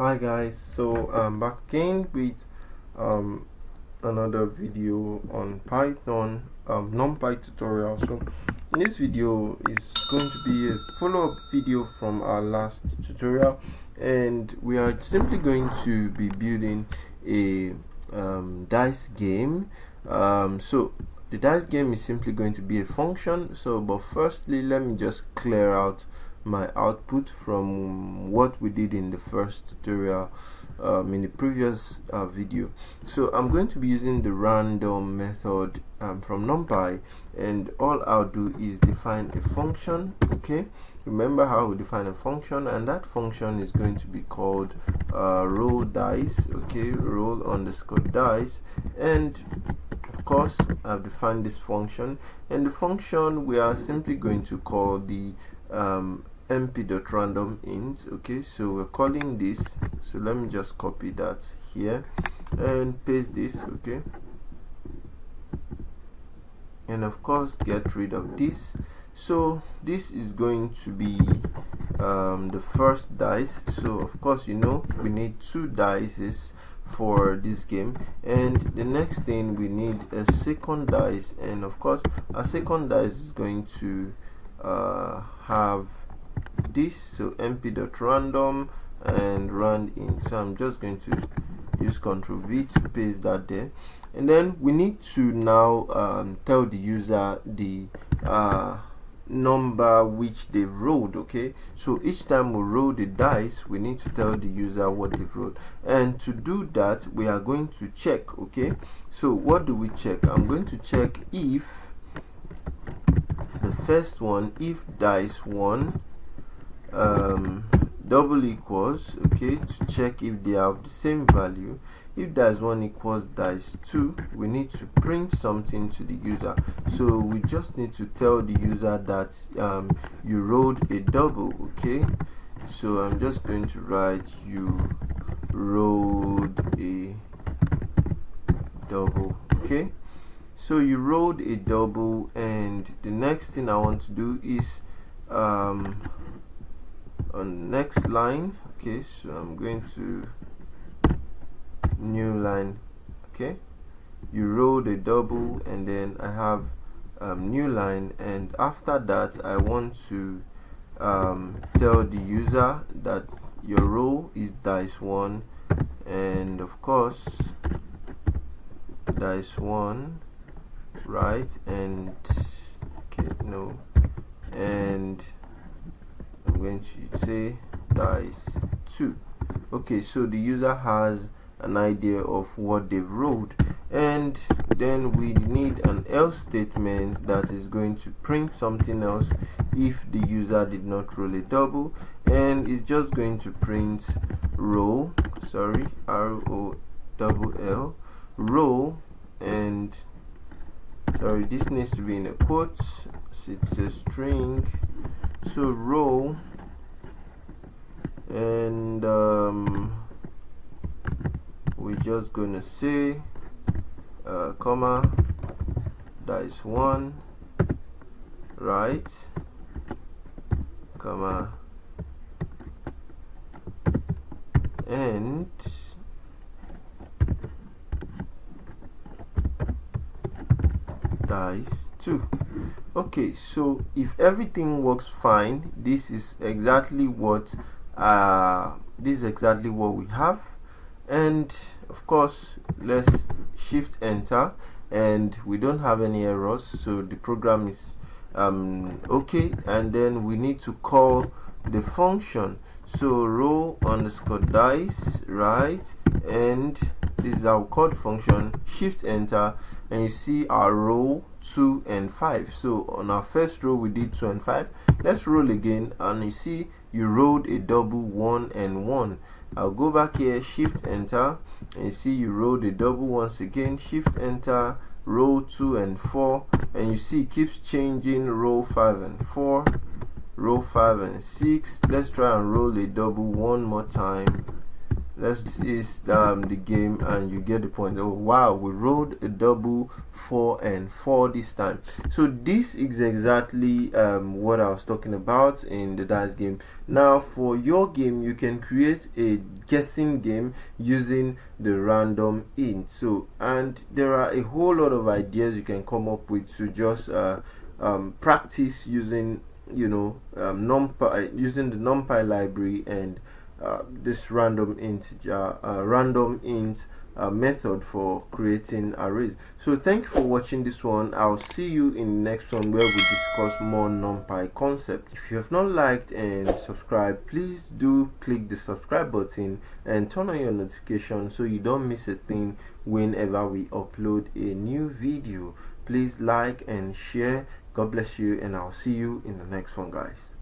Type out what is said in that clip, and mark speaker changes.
Speaker 1: Hi guys, so I'm back again with um, another video on Python Numpy tutorial. So in this video is going to be a follow-up video from our last tutorial, and we are simply going to be building a dice game. So the dice game is simply going to be a function. So but firstly, let me just clear out my output from what we did in the first tutorial, in the previous video. So I'm going to be using the random method from NumPy, and all I'll do is define a function. Okay, remember how we define a function, and that function is going to be called roll dice. Okay, roll underscore dice. And of course I've defined this function, and the function we are simply going to call the mp.random int. Okay, so we're calling this, so let me just copy that here and paste this. Okay, and of course get rid of this. So this is going to be the first dice. So of course, you know, we need 2 dice for this game, and the next thing we need a second dice, and of course our second dice is going to have this, so mp.random and rand int. So I'm just going to use Ctrl V to paste that there, and then we need to now tell the user the number which they've rolled. Okay, so each time we roll the dice, we need to tell the user what they've rolled, and to do that we are going to check. Okay, so what do we check? I'm going to check if the first one, if dice 1 double equals, okay, to check if they have the same value. If dice 1 equals dice 2, we need to print something to the user. So we just need to tell the user that you rolled a double. Okay, so I'm just going to write you rolled a double. Okay, so you rolled a double, and the next thing I want to do is on next line. Okay, so I'm going to new line. Okay, you rolled a double, and then I have new line, and after that I want to tell the user that your roll is dice 1, and of course dice 1, right? And okay, no, and I'm going to say dice 2. Okay, so the user has an idea of what they've rolled, and then we need an else statement that is going to print something else if the user did not roll a double, and it's just going to print roll, sorry, ROLL, roll, and sorry, this needs to be in a quotes, so it's a string, so roll, and we're just gonna say comma dice 1, right, comma, and dice 2. Okay, so if everything works fine, this is exactly what we have. And of course, let's shift enter, and we don't have any errors, so the program is okay. And then we need to call the function, so roll underscore dice, right, and this is our code function. Shift enter, and you see our roll 2 and 5. So on our first row we did 2 and 5. Let's roll again, and you see you rolled a double 1 and 1. I'll go back here, shift enter, and you see you rolled a double once again. Shift enter, roll 2 and 4, and you see it keeps changing. Roll 5 and 4, roll 5 and 6. Let's try and roll a double one more time. This is the game, and you get the point. Oh wow, we rolled a double 4 and 4 this time. So this is exactly what I was talking about in the dice game. Now for your game, you can create a guessing game using the random int. So, and there are a whole lot of ideas you can come up with to just practice using, you know, numpy, using the numpy library and this random int method for creating arrays. So thank you for watching this one. I'll see you in the next one where we discuss more numpy concepts. If you have not liked and subscribed, please do click the subscribe button and turn on your notifications so you don't miss a thing whenever we upload a new video. Please like and share. God bless you, and I'll see you in the next one, guys.